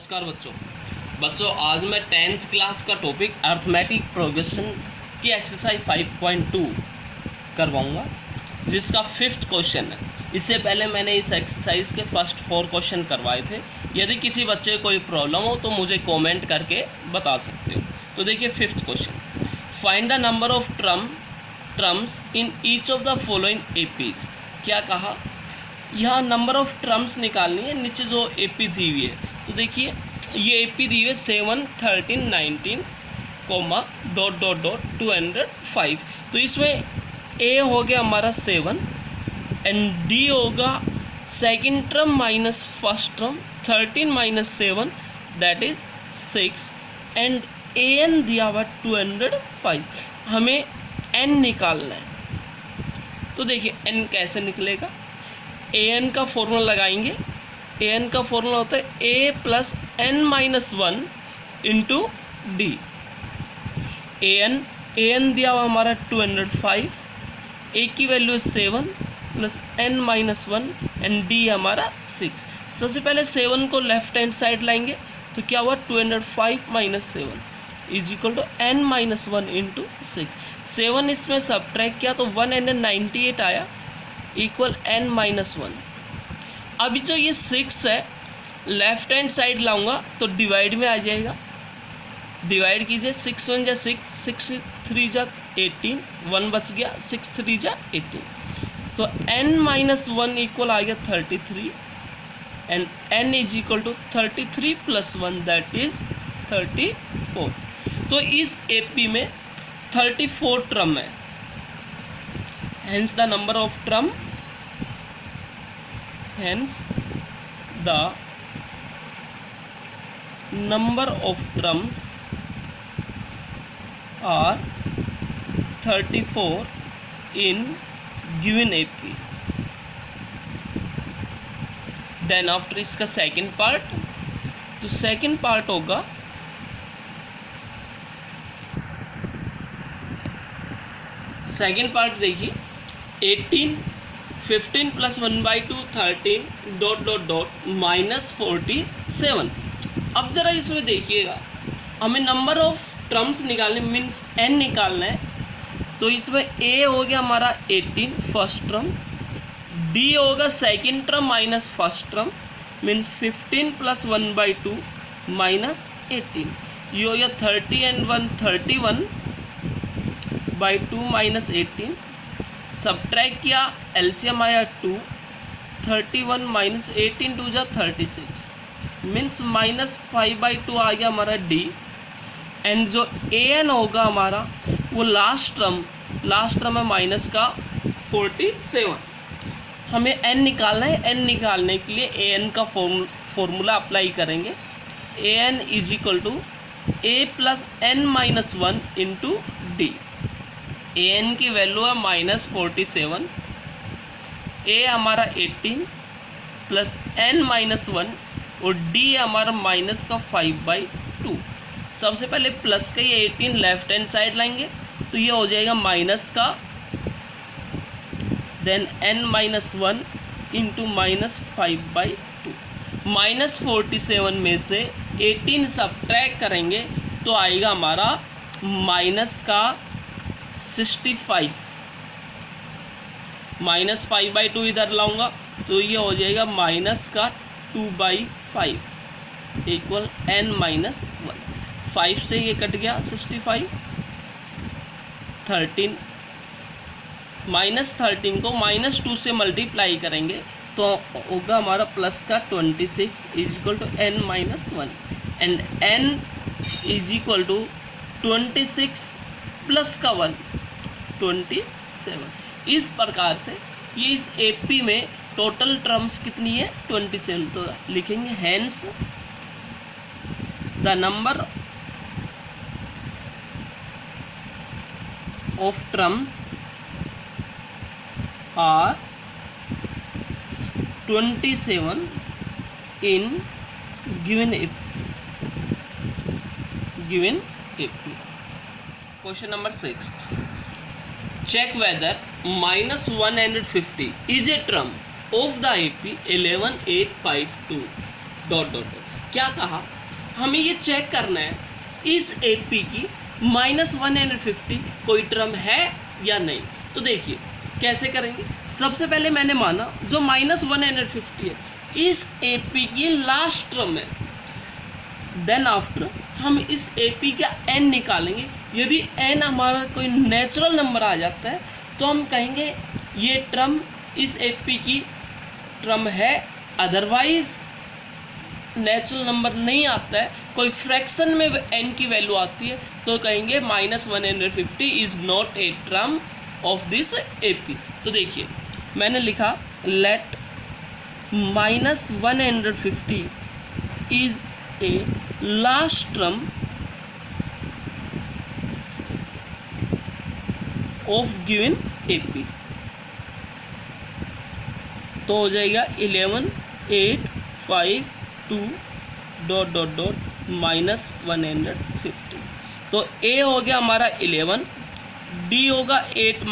नमस्कार बच्चों आज मैं 10th क्लास का टॉपिक अर्थमेटिक प्रोग्रेशन की एक्सरसाइज 5.2 करवाऊंगा, जिसका 5th क्वेश्चन है। इससे पहले मैंने इस एक्सरसाइज के फर्स्ट 4 क्वेश्चन करवाए थे। यदि किसी बच्चे को कोई प्रॉब्लम हो तो मुझे कमेंट करके बता सकते हो। तो देखिए 5th question, find the number of terms in each of the following APs. क्या कहा, यहाँ नंबर ऑफ टर्म्स निकालनी है। नीचे जो एपी दी हुई है, तो देखिए ये एपी दी हुई है 7, 13, 19, ...205। तो इसमें ए हो गया हमारा 7 एंड डी होगा second term minus first term, 13 minus 7 that is 6 and A N दिया हुआ 205। हमें एन निकालना है। तो देखिए एन कैसे निकलेगा, ए एन का फॉर्मूला लगाएंगे। ए एन का फॉर्मूला होता है a plus N minus 1 into D. A N दिया हुआ हमारा 205, ए की value 7 plus N minus 1 and d हमारा 6। सबसे पहले 7 को लेफ्ट हैंड साइड लाएंगे तो क्या हुआ 205 minus 7 is equal to N minus 1 into 6। 7 इसमें सब्ट्रैक्ट किया तो 198 आया इक्वल एन माइनस 1। अभी जो ये 6 है लेफ्ट हैंड साइड लाऊंगा तो डिवाइड में आ जाएगा। डिवाइड कीजिए, 6 1 जा 6, 6 3 जा 18, 1 बच गया, 6 3 जा 18। तो n माइनस 1 इक्वल आ गया 33 and n is equal to 33 plus 1 that is 34। तो इस एपी में 34 टर्म है। Hence the number of term, hence the number of terms are 34 in given AP. Then after इसका सेकंड पार्ट, तो second part होगा second part देखिए 18, 15 plus 1/2 13 ... minus 47। अब ज़रा इसमें देखिएगा, हमें नंबर ऑफ टर्म्स निकालने मीन्स n निकालना है। तो इसमें a हो गया हमारा 18 फर्स्ट टर्म, d होगा second term minus first term means 15 plus 1/2 minus 18। ये हो गया 30 एंड 1 31 बाई 2 माइनस 18। सब्ट्रैक्ट किया, एलसीएम आया 2, 31 माइनस 18 2 जा 36 मीन्स माइनस 5/2 आ गया हमारा डी। एंड जो ए एन होगा हमारा वो लास्ट टर्म है माइनस का 47। हमें एन निकालना है। एन निकालने के लिए ए एन का फॉर्मूला अप्लाई करेंगे। A N is equal to A plus N minus 1 into D. A n की वैल्यू है माइनस 47, ए हमारा 18 प्लस एन माइनस 1 और डी हमारा माइनस का 5/2। सबसे पहले प्लस का ये 18 लेफ्ट हैंड साइड लाएंगे तो ये हो जाएगा माइनस का, then N minus 1 into minus 5/2। Minus 47 में से 18 सब्ट्रैक्ट करेंगे तो आएगा हमारा माइनस का 65। माइनस 5/2 इधर लाऊंगा तो ये हो जाएगा माइनस का 2/5 इक्वल n माइनस 1। 5 से ये कट गया 65, 13 माइनस 13 को माइनस 2 से मल्टीप्लाई करेंगे तो होगा हमारा प्लस का 26 is equal to n minus 1 and n is equal to 26 plus का 1 27। इस प्रकार से ये इस एपी में टोटल टर्म्स कितनी है 27। तो लिखेंगे hence the number of terms are 27 in given AP. Question number 6, check whether minus 150 is a term of the AP 11852 ... क्या कहा, हमें ये चेक करना है इस AP की -150 कोई टर्म है या नहीं। तो देखिए कैसे करेंगे। सबसे पहले मैंने माना जो -150 है इस AP की लास्ट टर्म है। देन आफ्टर हम इस AP का n निकालेंगे। यदि n हमारा कोई नेचुरल नंबर आ जाता है तो हम कहेंगे ये टर्म इस AP की टर्म है। अदरवाइज नेचुरल नंबर नहीं आता है, कोई फ्रैक्शन में n की वैल्यू आती है तो कहेंगे -150 is not a term of this AP। तो देखिए मैंने लिखा let -150 is a last term of given AP। तो हो जाएगा 11 8 5 2 ... -150। तो A हो गया हमारा 11, D होगा 8 -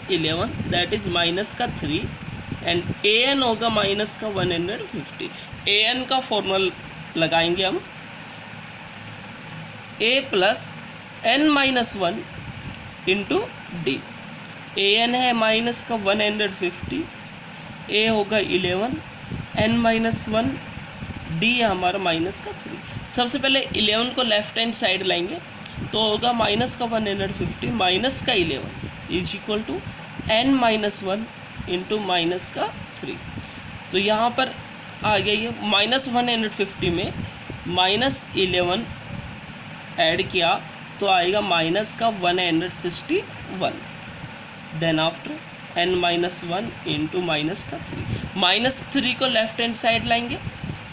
11 दैट इज माइनस का 3 एंड AN होगा माइनस का 150। AN का फॉर्मूला लगाएंगे हम A + n-1 into D। AN है माइनस का 150, A होगा 11 n-1 D है हमारा माइनस का 3। सबसे पहले 11 को लेफ्ट हैंड साइड लाएंगे तो होगा माइनस का 150 माइनस का 11 is equal to n-1 into minus का 3। तो यहाँ पर आ गया ये -150 में -11 ऐड किया तो आएगा माइनस का 161। Then after n-1 into minus का 3, -3 को लेफ्ट हैंड साइड लाएंगे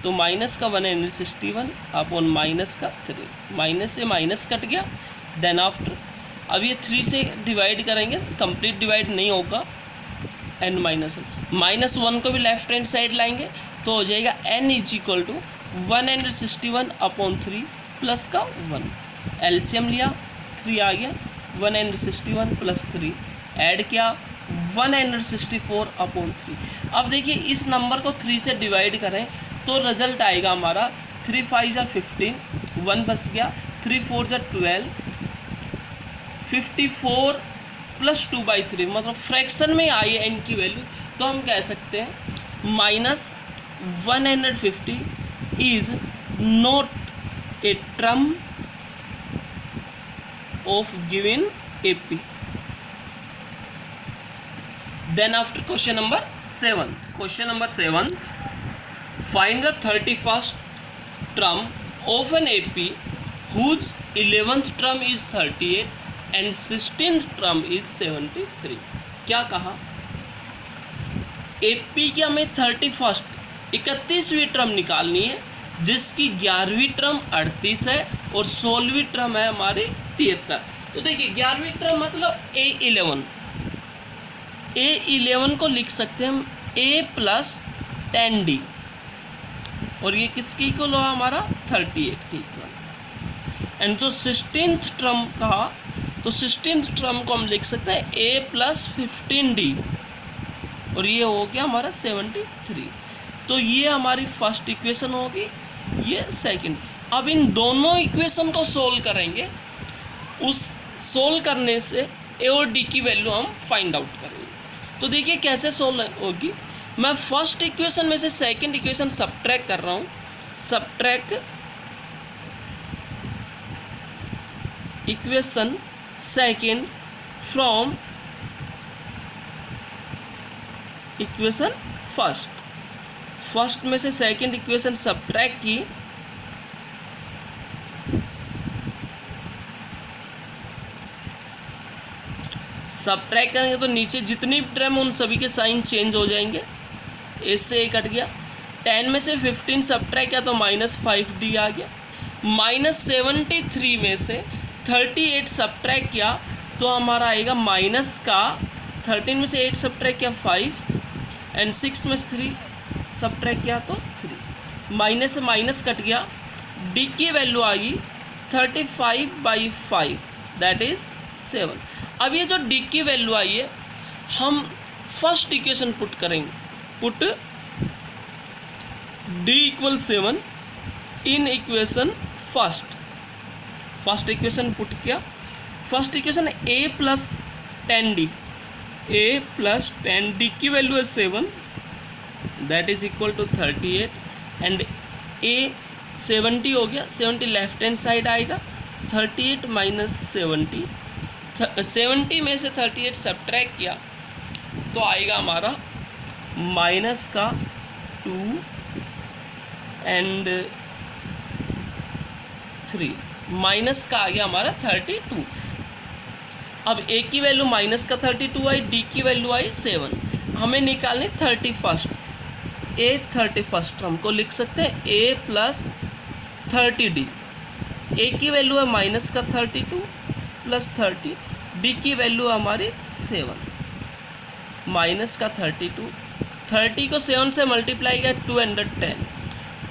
तो माइनस का 161 अपॉन माइनस का 3, माइनस से माइनस कट गया। देन आफ्टर अब ये 3 से डिवाइड करेंगे, कंप्लीट डिवाइड नहीं होगा n-1 को भी लेफ्ट हैंड साइड लाएंगे तो हो जाएगा n is equal to 161 upon 3 plus का 1। एलसीएम लिया 3 आ गया, 161 प्लस 3 ऐड किया 164 अपॉन 3। अब देखिए इस नंबर को 3 से डिवाइड करें तो रिजल्ट आएगा हमारा 3 5 = 15, 1 बच गया, 3 4 = 12, 54 + 2/3 मतलब फ्रैक्शन में आई है n की वैल्यू। तो हम कह सकते हैं -150 is not a term of given AP। Then after question number 7, find the 31st term of an AP whose 11th term is 38 and 16th term is 73। क्या कहा, AP की हमें 31वीं टर्म निकालनी है जिसकी 11वीं टर्म 38 है और 16वीं टर्म है हमारी 73। तो देखिए 11वीं टर्म मतलब A11 को लिख सकते हैं हम A + 10D और ये किसके इक्वल हुआ हमारा 38 के इक्वल। एंड जो 16th टर्म कहा तो 16th टर्म को हम लिख सकते हैं A + 15D और ये हो गया हमारा 73। तो ये हमारी फर्स्ट इक्वेशन होगी, ये सेकंड। अब इन दोनों इक्वेशन को सोल्व करेंगे, उस सोल्व करने से A और D की वैल्यू हम फाइंड आउट करेंगे। तो देखिए कैसे सोल्व होगी। मैं फर्स्ट इक्वेशन में से सेकंड इक्वेशन सब्ट्रैक्ट कर रहा हूँ। Subtract equation second from equation first में से सेकंड इक्वेशन सब्ट्रैक्ट की सब्ट्रैक्ट करेंगे तो नीचे जितनी टर्म उन सभी के साइन चेंज हो जाएंगे। इससे ये कट गया, 10 में से 15 सब्ट्रैक्ट किया तो -5D आ गया। -73 में से 38 सब्ट्रैक्ट किया तो हमारा आएगा माइनस का 13 में से 8 सब्ट्रैक्ट किया 5 एंड 6 में से 3 सब्ट्रैक्ट किया तो 3, माइनस से माइनस कट गया। D की वैल्यू आ गई 35/5 दैट इज 7। अब ये जो D की वैल्यू आई है हम फर्स्ट इक्वेशन पुट करेंगे। Put D = 7 in equation first equation put किया। First equation a plus 10d, a plus 10d की वैल्यू है 7, that is equal to 38, and a 70 हो गया, 70 लेफ्ट हैंड साइड आएगा, 38 माइनस 70, 70 में से 38 सब्ट्रैक्ट किया तो आएगा हमारा माइनस का 2 एंड 3, माइनस का आ गया हमारा 32। अब a की वैल्यू माइनस का 32 आई, d की वैल्यू आई 7, हमें निकालनी 31st, a 31st टर्म को लिख सकते हैं a प्लस 30d, a की वैल्यू है माइनस का 32 प्लस 30, d की वैल्यू हमारी 7, माइनस का 32, 30 को 7 से मल्टीप्लाई किया 210,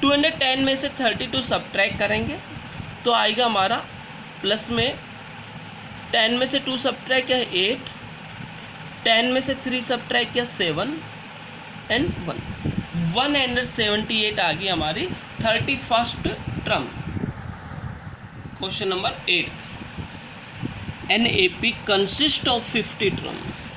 210 में से 32 सब्ट्रैक्ट करेंगे तो आएगा हमारा प्लस में 10 में से 2 सब्ट्रैक्ट किया 8, 10 में से 3 सब्ट्रैक्ट किया 7 एंड 178 आ गई हमारी 31st term. Question number 8, an AP consist of 50 terms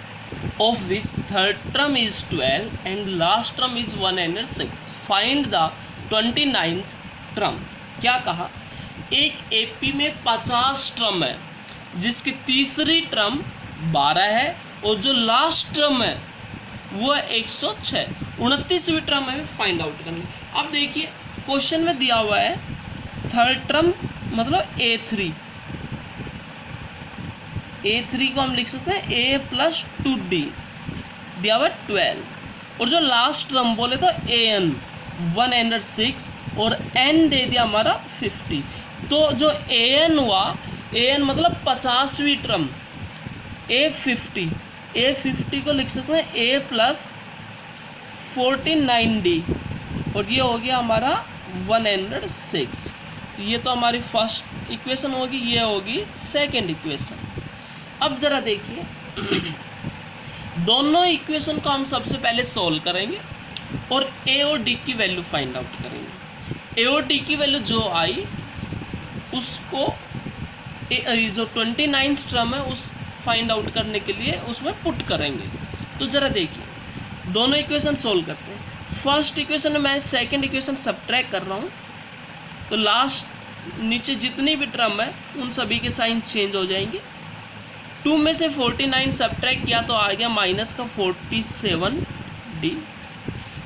of which third term is 12 and last term is 106, find the 29th term। क्या कहा, एक AP में 50 टर्म है जिसकी तीसरी टर्म 12 है और जो लास्ट टर्म है वो 106, 29वीं टर्म है फाइंड आउट करनी। अब देखिए क्वेश्चन में दिया हुआ है थर्ड टर्म मतलब A3 को हम लिख सकते हैं a प्लस 2d, दिया हुआ 12, और जो लास्ट टर्म बोले तो an 106 और n दे दिया हमारा 50, तो जो an हुआ, an मतलब 50वीं टर्म, a50 को लिख सकते हैं a प्लस 49d, और ये हो गया हमारा 106। तो ये तो हमारी फर्स्ट इक्वेशन होगी, ये होगी सेकंड इक्वेशन। अब ज़रा देखिए दोनों इक्वेशन को हम सबसे पहले सोल्व करेंगे और a और d की वैल्यू फाइंड आउट करेंगे। a और d की वैल्यू जो आई उसको जो 29th टर्म है उस फाइंड आउट करने के लिए उसमें पुट करेंगे। तो ज़रा देखिए दोनों इक्वेशन सोल्व करते हैं। फर्स्ट इक्वेशन में मैं सेकंड इक्वेशन सब्ट्रैक्ट कर रहा हूँ, तो लास्ट नीचे जितनी भी टर्म है उन सभी के साइन चेंज हो जाएंगे। 2 में से 49 सब्ट्रैक्ट किया तो आ गया माइनस का 47d,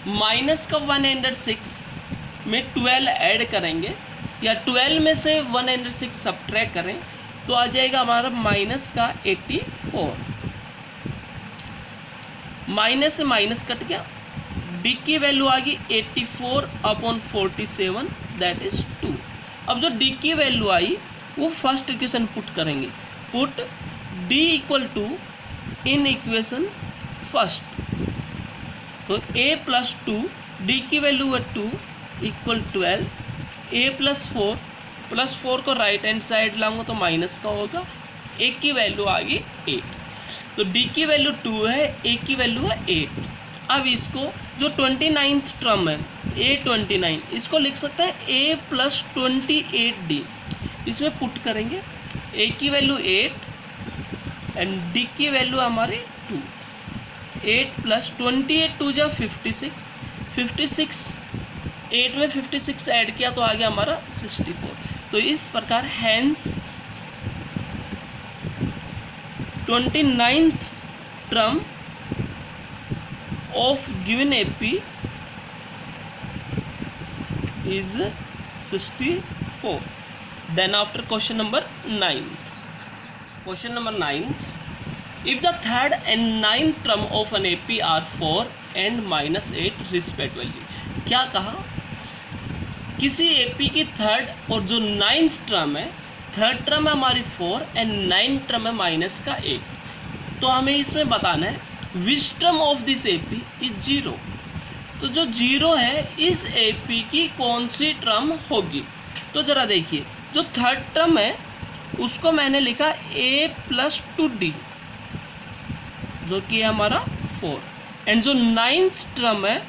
माइनस का 106 में 12 ऐड करेंगे या 12 में से 106 सब्ट्रैक्ट करें तो आ जाएगा हमारा माइनस का 84, माइनस से माइनस कट गया, d की वैल्यू आ गई 84/47 दैट इज 2। अब जो d की वैल्यू आई वो फर्स्ट इक्वेशन पुट करेंगे, put d equal to in equation first, तो a प्लस 2, d की वैल्यू है 2 इक्वल 12, a प्लस 4 को राइट हैंड साइड लाऊंगा तो माइनस का होगा, a की वैल्यू आ गई 8, तो d की वैल्यू 2 है, a की वैल्यू है 8। अब इसको जो 29th टर्म है a29 इसको लिख सकते हैं a प्लस 28d, इसमें पुट करेंगे a की वैल्यू 8 एंड d की वैल्यू हमारी 2, 8 प्लस 28 2 जा 56, 8 में 56 ऐड किया तो आ गया हमारा 64। तो इस प्रकार hence 29th term of given AP is 64. Then after question number 9th. Question number 9th. If the third and ninth term of an AP are 4 and -8 respectively. क्या कहा, किसी AP की थर्ड और जो नाइन्थ टर्म है, third term है हमारी 4 and ninth term है माइनस का 8, तो हमें इसमें बताना है which term of this AP is 0। तो जो 0 है इस AP की कौन सी टर्म होगी। तो ज़रा देखिए जो थर्ड टर्म है उसको मैंने लिखा a प्लस 2d जो कि है हमारा 4, एंड जो नाइन्थ टर्म है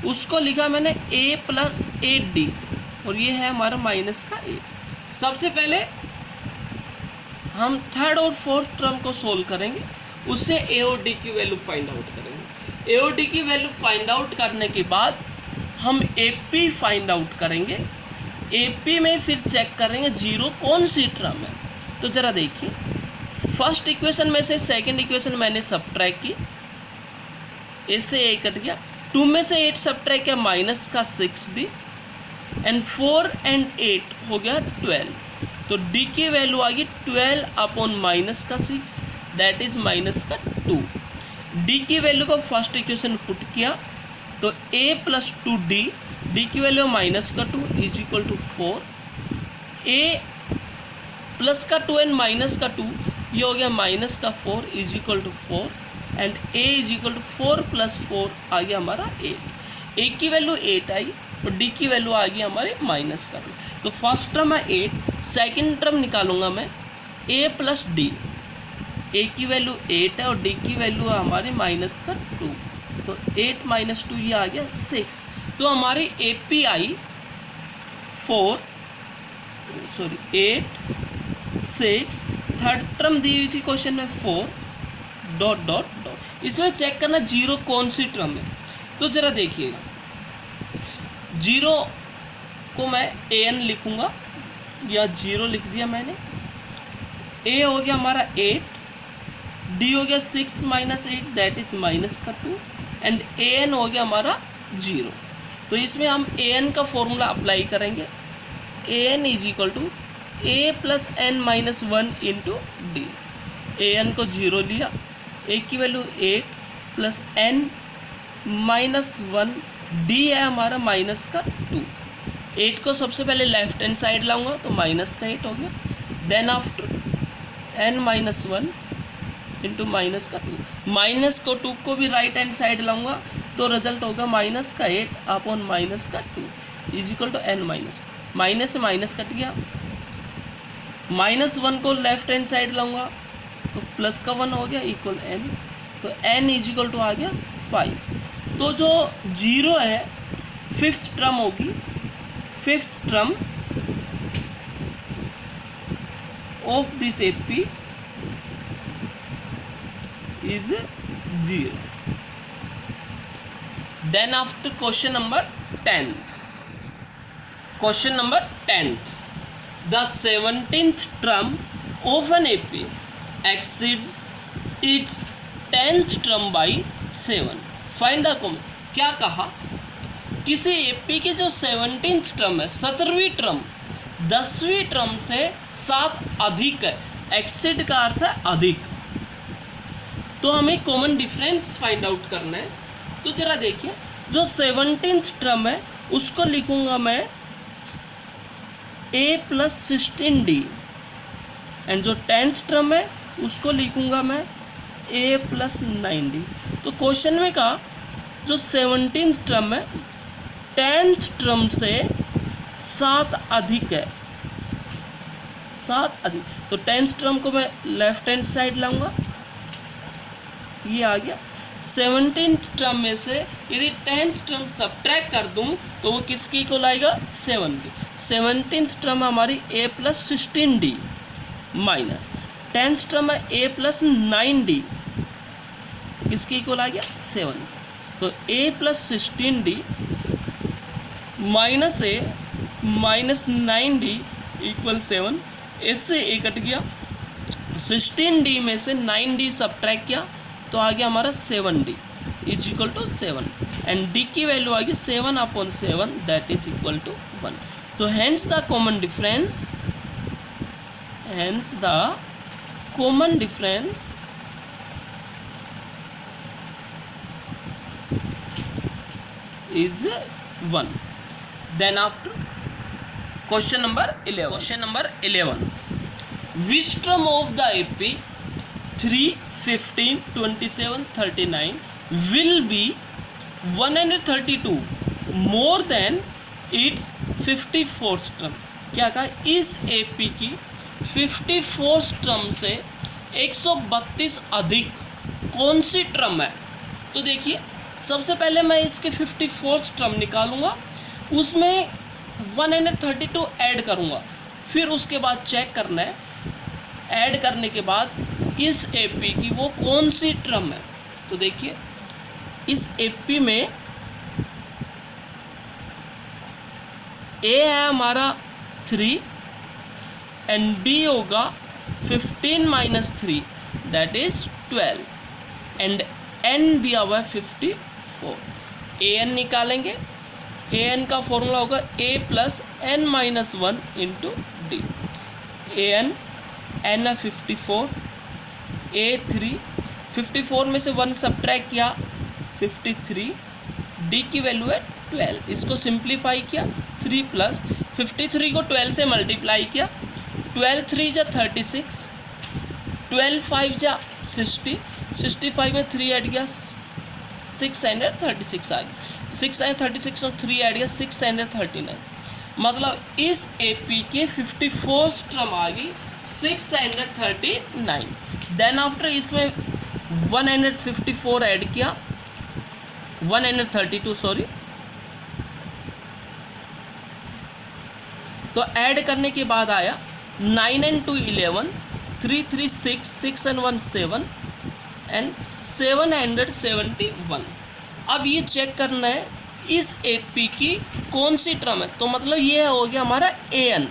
उसको लिखा मैंने a प्लस 8d और ये है हमारा माइनस का 8। सबसे पहले हम थर्ड और फोर्थ टर्म को सोल्व करेंगे, उससे ए और डी की वैल्यू फाइंड आउट करेंगे। ए और डी की वैल्यू फाइंड आउट करने के बाद हम ए पी फाइंड आउट करेंगे। ए पी में फिर चेक करेंगे जीरो कौन सी टर्म है। तो ज़रा देखिए, फर्स्ट इक्वेशन में से सेकंड इक्वेशन मैंने सब्ट्रैक्ट की, ए से ए कट गया, 2 में से 8 सब्ट्रैक्ट किया माइनस का 6d, एंड 4 एंड 8 हो गया 12। तो डी की वैल्यू आ गई 12 अपॉन माइनस का 6, दैट इज माइनस का 2। डी की वैल्यू को फर्स्ट इक्वेशन पुट किया तो a प्लस 2d, डी की वैल्यू माइनस का 2 is equal to 4, a plus का 2 एंड माइनस का 2, ये हो गया माइनस का 4 is equal to 4, and a is equal to 4 plus 4 आ गया हमारा 8। a की वैल्यू 8 आई और d की वैल्यू आ गई हमारे माइनस का 2। तो फर्स्ट टर्म है 8, सेकंड टर्म निकालूंगा मैं a प्लस डी, a की वैल्यू 8 है और d की वैल्यू है हमारी माइनस का 2, तो 8 माइनस 2 ये आ गया 6। तो हमारी A P I 8 6, third term दी हुई थी क्वेश्चन में 4 डॉट डॉट डॉट। इसमें चेक करना जीरो कौन सी टर्म है। तो ज़रा देखिएगा, जीरो को मैं ए एन लिखूँगा, या जीरो लिख दिया मैंने, ए हो गया हमारा 8, डी हो गया 6 माइनस 8 दैट इज माइनस का 2, एंड ए एन हो गया हमारा 0। तो इसमें हम ए एन का फॉर्मूला अप्लाई करेंगे, A N is equal to A plus N minus 1 into D. A N को 0 लिया, ए की वैल्यू 8 प्लस एन माइनस 1, डी है हमारा माइनस का 2। 8 को सबसे पहले लेफ्ट हैंड साइड लाऊंगा तो माइनस का 8 हो गया, then after N minus 1 into minus का 2, माइनस को 2 को भी राइट हैंड साइड लाऊंगा तो रिजल्ट होगा माइनस का 8 अपॉन माइनस का 2 is equal to N minus से माइनस कट गया, माइनस 1 को लेफ्ट हैंड साइड लाऊंगा तो प्लस का 1 हो गया इक्वल एन, तो एन इज इक्वल टू आ गया 5। तो जो जीरो है फिफ्थ टर्म होगी, fifth term of this A P is 0. Then after question number 10th, question number 10th, the 17th term of an AP exceeds its 10th term by 7. Find the common. क्या कहा, किसी AP की जो 17th term है, 17वीं term 10वीं term से 7 अधिक है, एक्सीड का अर्थ है अधिक, तो हमें कॉमन डिफरेंस फाइंड आउट करना है। तो जरा देखिए, जो 17th टर्म है उसको लिखूंगा मैं a प्लस 16d, एंड जो 10th टर्म है उसको लिखूंगा मैं a प्लस 9d। तो क्वेश्चन में कहा जो 17th टर्म है 10th टर्म से 7 अधिक है, 7 अधिक, तो 10th टर्म को मैं लेफ्ट हैंड साइड लाऊंगा, ये आ गया। 17th टर्म में से यदि 10th टर्म सब्ट्रैक्ट कर दूं तो वो किसकी को लाएगा, 7 की। 17th टर्म हमारी a plus 16d minus 10th term है a प्लस 9d, किसकी को ला गया, 7 की। तो a plus 16d minus a minus 9d equal 7, इससे a कट गया, 16d में से 9d सब्ट्रैक्ट किया तो आ गया हमारा 7d is equal to 7, and d की वैल्यू आ गई 7 upon 7 that is equal to 1। तो hence the common difference, hence the common difference is 1. Then after question number 11. Question number 11th. Which term of the AP 3, 15, 27, 39 will be 132 more than its 54th term? क्या कहा, इस AP की 54th term से 132 अधिक कौन सी term है। तो देखिए, सबसे पहले मैं इसके 54th टर्म निकालूंगा, उसमें 132 ऐड करूँगा, फिर उसके बाद चेक करना है ऐड करने के बाद इस एपी की वो कौन सी टर्म है। तो देखिए इस एपी में ए है हमारा 3 एंड डी होगा 15 minus 3 that is 12 and N दिया हुआ है 54। ए एन निकालेंगे, ए एन का फॉर्मूला होगा A plus N minus 1 into D. A N है 54, ए 3, 54 में से 1 सब्ट्रैक्ट किया 53, डी की वैल्यू है 12। इसको सिंप्लीफाई किया 3 प्लस 53 को 12 से मल्टीप्लाई किया, 12 3 जा 36, 12 5 जा 60, 65 में 3 ऐड किया 636 आ गया, 636 और 3 ऐड किया 639। मतलब इस एपी के 54 टर्म आ गई 639। देन आफ्टर इसमें 154 ऐड किया 132 सॉरी, तो ऐड करने के बाद आया 9 and 2 11, 3 3 6, 6 and 1 7 एंड 771। अब ये चेक करना है इस एपी की कौन सी टर्म है। तो मतलब ये हो गया हमारा ए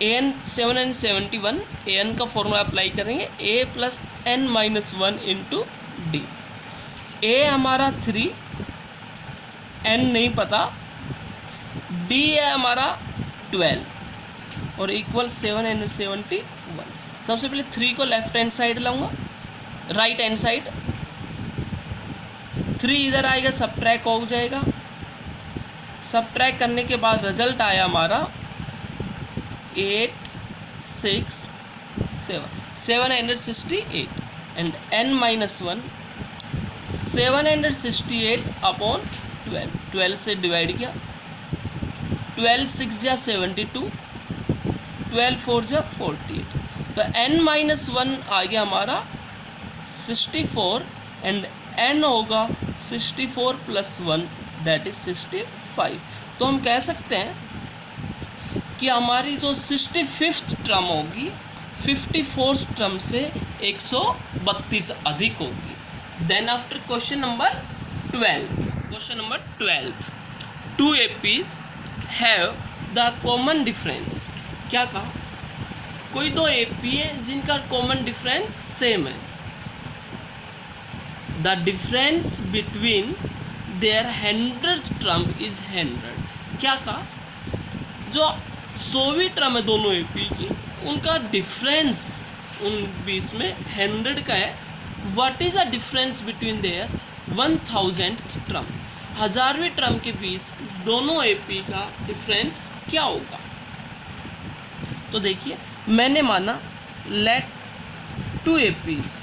एन 771। ए एन का फॉर्मूला अप्लाई करेंगे A plus N minus 1 into D. A हमारा 3, एन नहीं पता, डी है हमारा 12 और इक्वल 771। सबसे पहले 3 को लेफ्ट हैंड साइड लाऊंगा, राइट हैंड साइड 3 इधर आएगा सब्ट्रैक्ट हो जाएगा, सब्ट्रैक्ट करने के बाद रिजल्ट आया हमारा 8 6 7 768 एंड n माइनस 1 768 अपॉन 12 से डिवाइड किया, 12 6 जा 72, 12 4 जा 48। तो n माइनस 1 आ गया हमारा 64 एंड n होगा 64 प्लस 1 दैट इज 65। तो हम कह सकते हैं कि हमारी जो 65th टर्म होगी 54th टर्म से 132 अधिक होगी। Then after question number 12, 2 APs have the common difference. क्या कहा, कोई 2 एपी है जिनका कॉमन डिफरेंस सेम है। The difference between their 100th term is 100। क्या कहा, जो 100वीं टर्म है दोनों एपी की उनका डिफरेंस उन बीच में 100 का है। What is the difference between their 1000th term, 1000वीं टर्म के बीच दोनों एपी का डिफरेंस क्या होगा। तो देखिए मैंने माना लेट 2 एपीज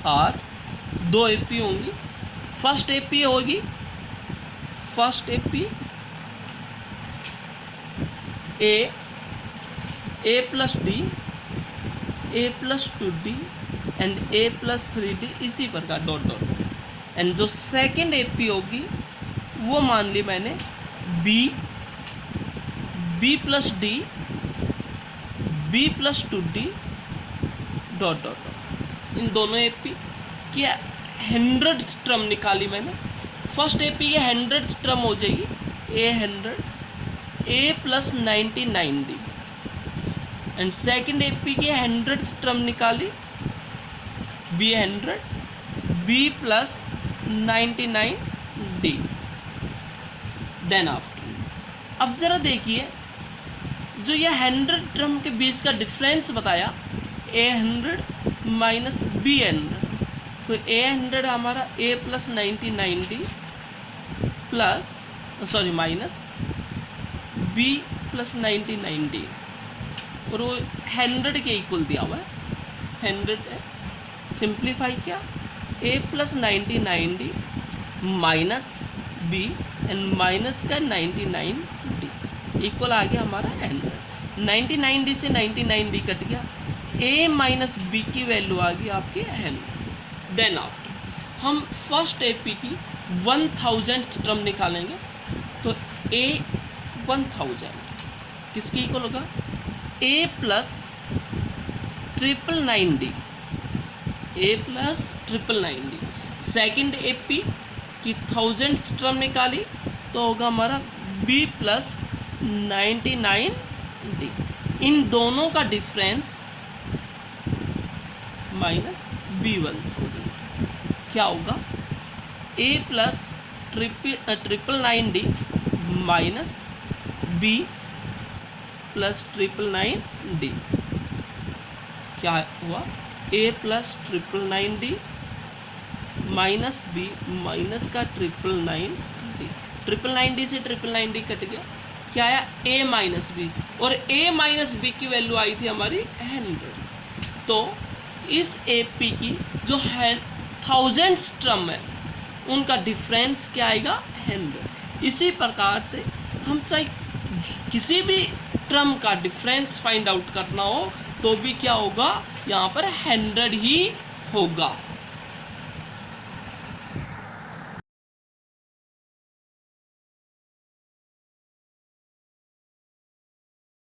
आर 2 एपी होंगी। फर्स्ट एपी होगी, first AP A plus D, A plus 2d and A plus 3d, इसी प्रकार डॉट डॉट। एंड जो सेकेंड एपी होगी वो मान ली मैंने B plus D, B plus 2d dot dot. इन दोनों एपी की 100th टर्म निकाली मैंने। फर्स्ट एपी की 100th टर्म हो जाएगी A 100, A plus 99d and second AP की 100th टर्म निकाली B 100, B plus 99d। Then after अब ज़रा देखिए जो ये 100 टर्म के बीच का डिफरेंस बताया ए 100 माइनस बी 100, तो ए 100 हमारा A plus 99d plus sorry minus B plus 99d और वो 100 के इक्वल दिया हुआ है 100 है। सिंप्लीफाई किया A plus 99d minus B and minus का 99d इक्वल आ गया हमारा 100। 99d से 99d कट गया, ए माइनस बी की वैल्यू आ गई आपकी 100। देन आफ्टर हम फर्स्ट एपी की 1000th टर्म निकालेंगे तो a 1000 किसके इक्वल होगा, a plus 999d, a plus 999d। Second A P की 1000th टर्म निकाली तो होगा हमारा b प्लस 99d। इन दोनों का डिफरेंस माइनस b 1000 क्या होगा, a plus 999d minus b plus 999d क्या हुआ, a plus 999d minus b minus का 999d, 999d से 999d कट गया, क्या आया a माइनस b, और a माइनस b की वैल्यू आई थी हमारी 100। तो इस ए पी की जो है 1000th टर्म है उनका डिफरेंस क्या आएगा, 100। इसी प्रकार से हम चाहे किसी भी टर्म का डिफरेंस फाइंड आउट करना हो तो भी क्या होगा, यहाँ पर 100 ही होगा।